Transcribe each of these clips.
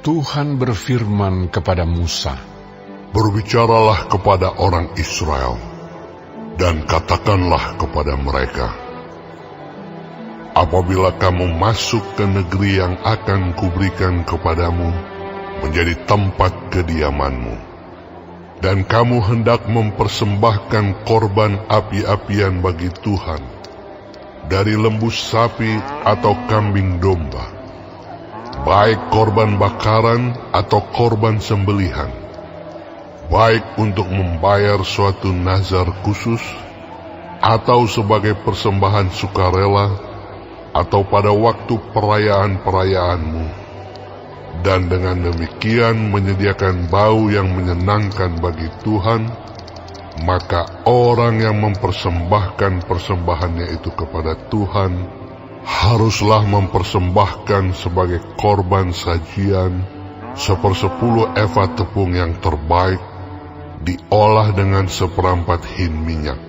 Tuhan berfirman kepada Musa, "Berbicaralah kepada orang Israel, dan katakanlah kepada mereka, apabila kamu masuk ke negeri yang akan kuberikan kepadamu menjadi tempat kediamanmu, dan kamu hendak mempersembahkan korban api-apian bagi Tuhan dari lembu sapi atau kambing domba, baik korban bakaran atau korban sembelihan, baik untuk membayar suatu nazar khusus, atau sebagai persembahan sukarela, atau pada waktu perayaan-perayaanmu, dan dengan demikian menyediakan bau yang menyenangkan bagi Tuhan, maka orang yang mempersembahkan persembahannya itu kepada Tuhan haruslah mempersembahkan sebagai korban sajian 1/10 eva tepung yang terbaik, diolah dengan 1/4 hin minyak.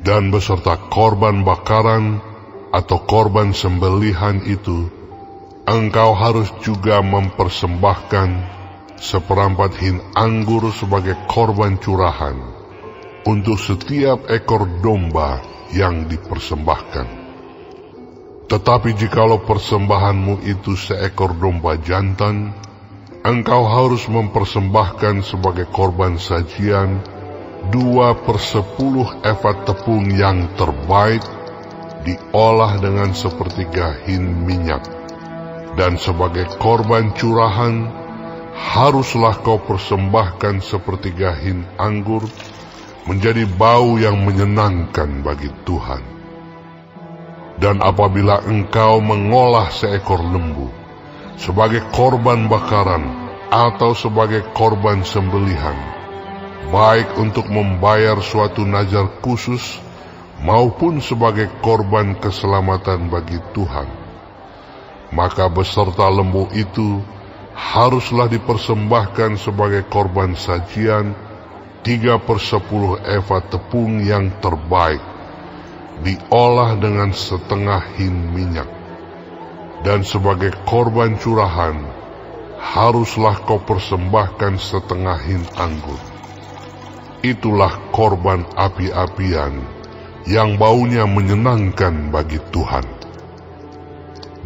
Dan beserta korban bakaran atau korban sembelihan itu, engkau harus juga mempersembahkan 1/4 hin anggur sebagai korban curahan untuk setiap ekor domba yang dipersembahkan. Tetapi jikalau persembahanmu itu seekor domba jantan, engkau harus mempersembahkan sebagai korban sajian 2/10 eva tepung yang terbaik, diolah dengan 1/3 hin minyak. Dan sebagai korban curahan, haruslah kau persembahkan 1/3 hin anggur, menjadi bau yang menyenangkan bagi Tuhan. Dan apabila engkau mengolah seekor lembu sebagai korban bakaran atau sebagai korban sembelihan, baik untuk membayar suatu nazar khusus maupun sebagai korban keselamatan bagi Tuhan, maka beserta lembu itu haruslah dipersembahkan sebagai korban sajian 3/10 eva tepung yang terbaik, diolah dengan 1/2 hin minyak. Dan sebagai korban curahan, haruslah kau persembahkan 1/2 hin anggur. Itulah korban api-apian yang baunya menyenangkan bagi Tuhan.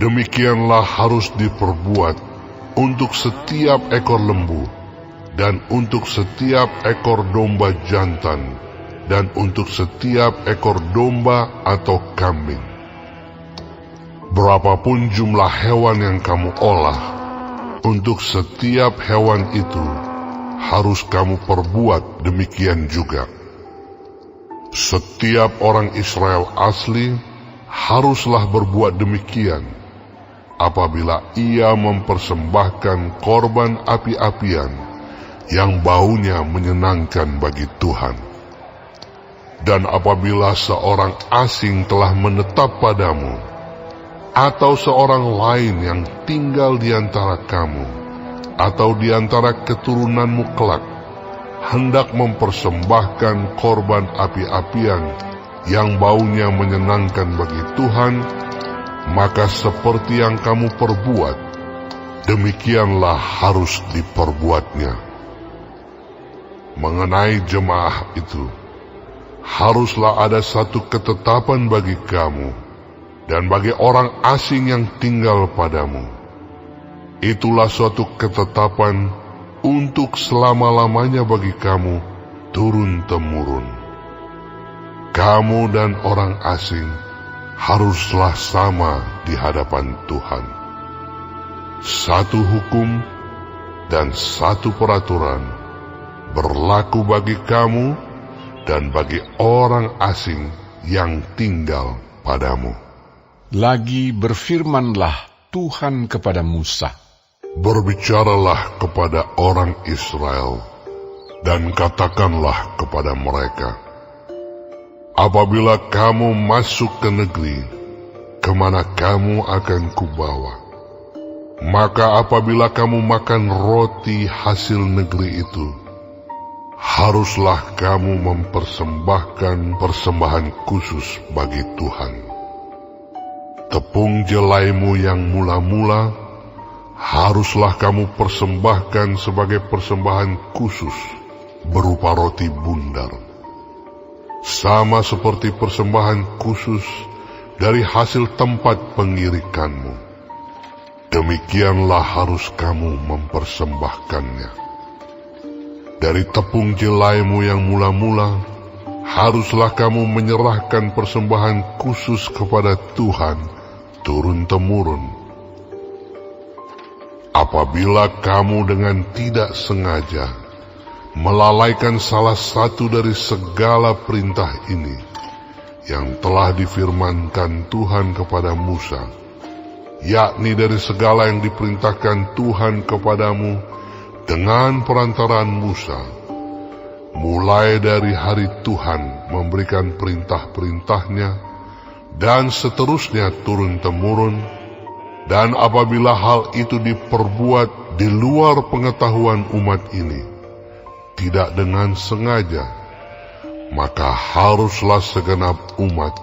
Demikianlah harus diperbuat untuk setiap ekor lembu, dan untuk setiap ekor domba jantan, dan untuk setiap ekor domba atau kambing. Berapapun jumlah hewan yang kamu olah, untuk setiap hewan itu harus kamu perbuat demikian juga. Setiap orang Israel asli haruslah berbuat demikian apabila ia mempersembahkan korban api-apian yang baunya menyenangkan bagi Tuhan. Dan apabila seorang asing telah menetap padamu, atau seorang lain yang tinggal di antara kamu, atau di antara keturunanmu kelak, hendak mempersembahkan korban api-apian yang baunya menyenangkan bagi Tuhan, maka seperti yang kamu perbuat, demikianlah harus diperbuatnya. Mengenai jemaah itu, haruslah ada satu ketetapan bagi kamu dan bagi orang asing yang tinggal padamu. Itulah suatu ketetapan untuk selama-lamanya bagi kamu turun-temurun. Kamu dan orang asing haruslah sama di hadapan Tuhan. Satu hukum dan satu peraturan berlaku bagi kamu dan bagi orang asing yang tinggal padamu. Lagi berfirmanlah Tuhan kepada Musa, "Berbicaralah kepada orang Israel, dan katakanlah kepada mereka, apabila kamu masuk ke negeri, kemana kamu akan kubawa, maka apabila kamu makan roti hasil negeri itu, haruslah kamu mempersembahkan persembahan khusus bagi Tuhan. Tepung jelaimu yang mula-mula haruslah kamu persembahkan sebagai persembahan khusus berupa roti bundar, sama seperti persembahan khusus dari hasil tempat pengirikanmu. Demikianlah harus kamu mempersembahkannya. Dari tepung jelaimu yang mula-mula, haruslah kamu menyerahkan persembahan khusus kepada Tuhan turun-temurun. Apabila kamu dengan tidak sengaja melalaikan salah satu dari segala perintah ini yang telah difirmankan Tuhan kepada Musa, yakni dari segala yang diperintahkan Tuhan kepadamu dengan perantaraan Musa, mulai dari hari Tuhan memberikan perintah-perintahnya dan seterusnya turun-temurun, dan apabila hal itu diperbuat di luar pengetahuan umat ini, tidak dengan sengaja, maka haruslah segenap umat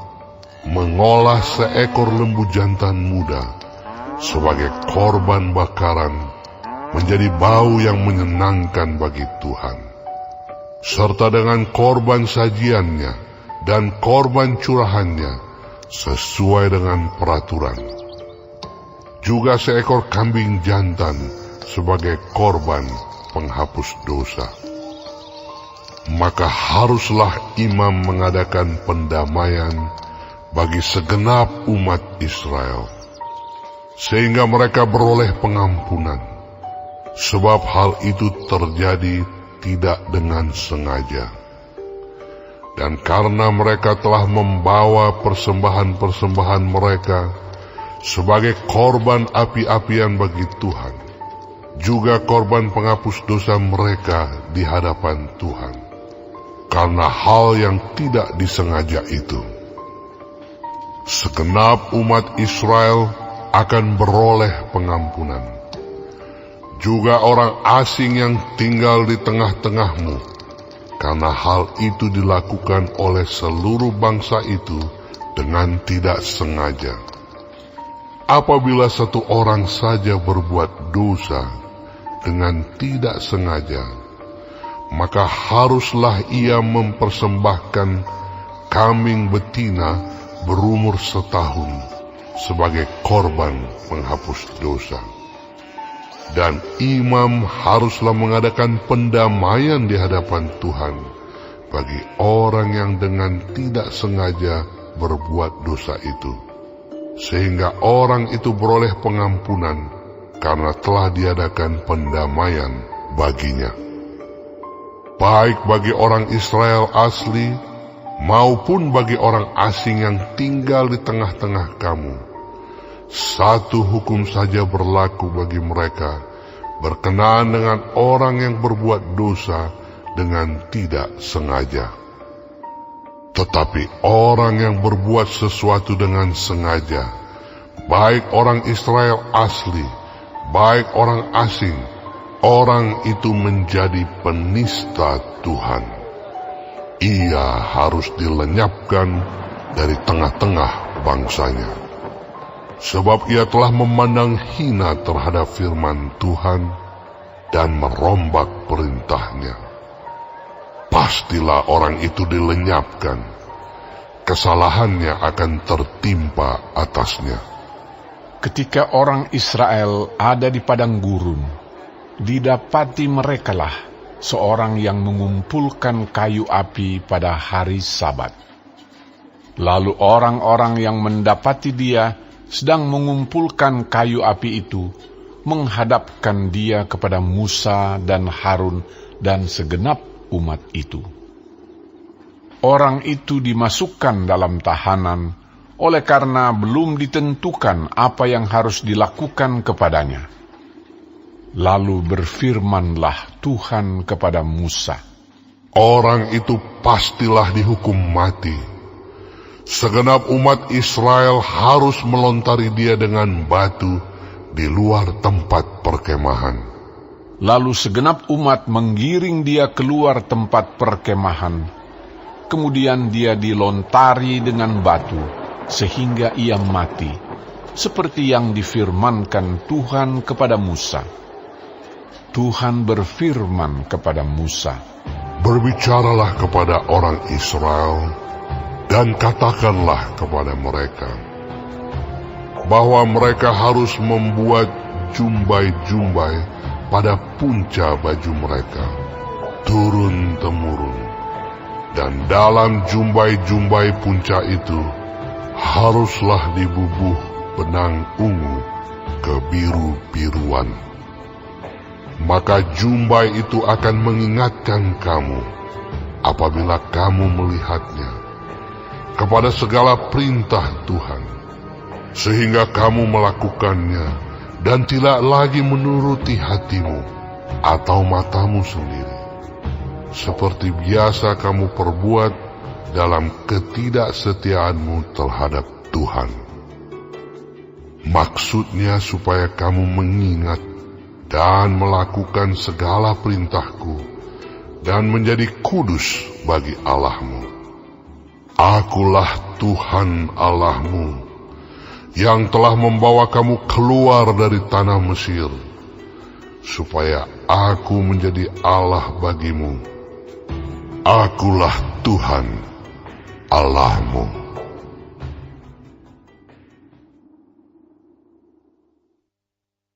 mengolah seekor lembu jantan muda sebagai korban bakaran, menjadi bau yang menyenangkan bagi Tuhan, serta dengan korban sajiannya dan korban curahannya sesuai dengan peraturan. Juga seekor kambing jantan sebagai korban penghapus dosa. Maka haruslah imam mengadakan pendamaian bagi segenap umat Israel, sehingga mereka beroleh pengampunan, sebab hal itu terjadi tidak dengan sengaja. Dan karena mereka telah membawa persembahan-persembahan mereka sebagai korban api-apian bagi Tuhan, juga korban penghapus dosa mereka di hadapan Tuhan, karena hal yang tidak disengaja itu, segenap umat Israel akan beroleh pengampunan. Juga orang asing yang tinggal di tengah-tengahmu, karena hal itu dilakukan oleh seluruh bangsa itu dengan tidak sengaja. Apabila satu orang saja berbuat dosa dengan tidak sengaja, maka haruslah ia mempersembahkan kambing betina berumur setahun sebagai korban penghapus dosa. Dan imam haruslah mengadakan pendamaian di hadapan Tuhan bagi orang yang dengan tidak sengaja berbuat dosa itu, sehingga orang itu beroleh pengampunan karena telah diadakan pendamaian baginya. Baik bagi orang Israel asli maupun bagi orang asing yang tinggal di tengah-tengah kamu, satu hukum saja berlaku bagi mereka berkenaan dengan orang yang berbuat dosa dengan tidak sengaja. Tetapi orang yang berbuat sesuatu dengan sengaja, baik orang Israel asli, baik orang asing, orang itu menjadi penista Tuhan. Ia harus dilenyapkan dari tengah-tengah bangsanya, sebab ia telah memandang hina terhadap firman Tuhan dan merombak perintahnya. Pastilah orang itu dilenyapkan, kesalahannya akan tertimpa atasnya. Ketika orang Israel ada di padang gurun, didapati merekalah seorang yang mengumpulkan kayu api pada hari Sabat. Lalu orang-orang yang mendapati dia sedang mengumpulkan kayu api itu, menghadapkan dia kepada Musa dan Harun dan segenap umat itu. Orang itu dimasukkan dalam tahanan oleh karena belum ditentukan apa yang harus dilakukan kepadanya. Lalu berfirmanlah Tuhan kepada Musa, orang itu pastilah dihukum mati. Segenap umat Israel harus melontari dia dengan batu di luar tempat perkemahan. Lalu segenap umat menggiring dia keluar tempat perkemahan. Kemudian dia dilontari dengan batu, sehingga ia mati, seperti yang difirmankan Tuhan kepada Musa. Tuhan berfirman kepada Musa, "Berbicaralah kepada orang Israel, dan katakanlah kepada mereka, bahwa mereka harus membuat jumbai-jumbai pada punca baju mereka, turun-temurun. Dan dalam jumbai-jumbai punca itu, haruslah dibubuh benang ungu kebiru-biruan. Maka jumbai itu akan mengingatkan kamu, apabila kamu melihatnya, kepada segala perintah Tuhan, sehingga kamu melakukannya, dan tidak lagi menuruti hatimu atau matamu sendiri, seperti biasa kamu perbuat dalam ketidaksetiaanmu terhadap Tuhan. Maksudnya supaya kamu mengingat dan melakukan segala perintahku, dan menjadi kudus bagi Allahmu. Akulah Tuhan Allahmu, yang telah membawa kamu keluar dari tanah Mesir, supaya aku menjadi Allah bagimu. Akulah Tuhan Allahmu."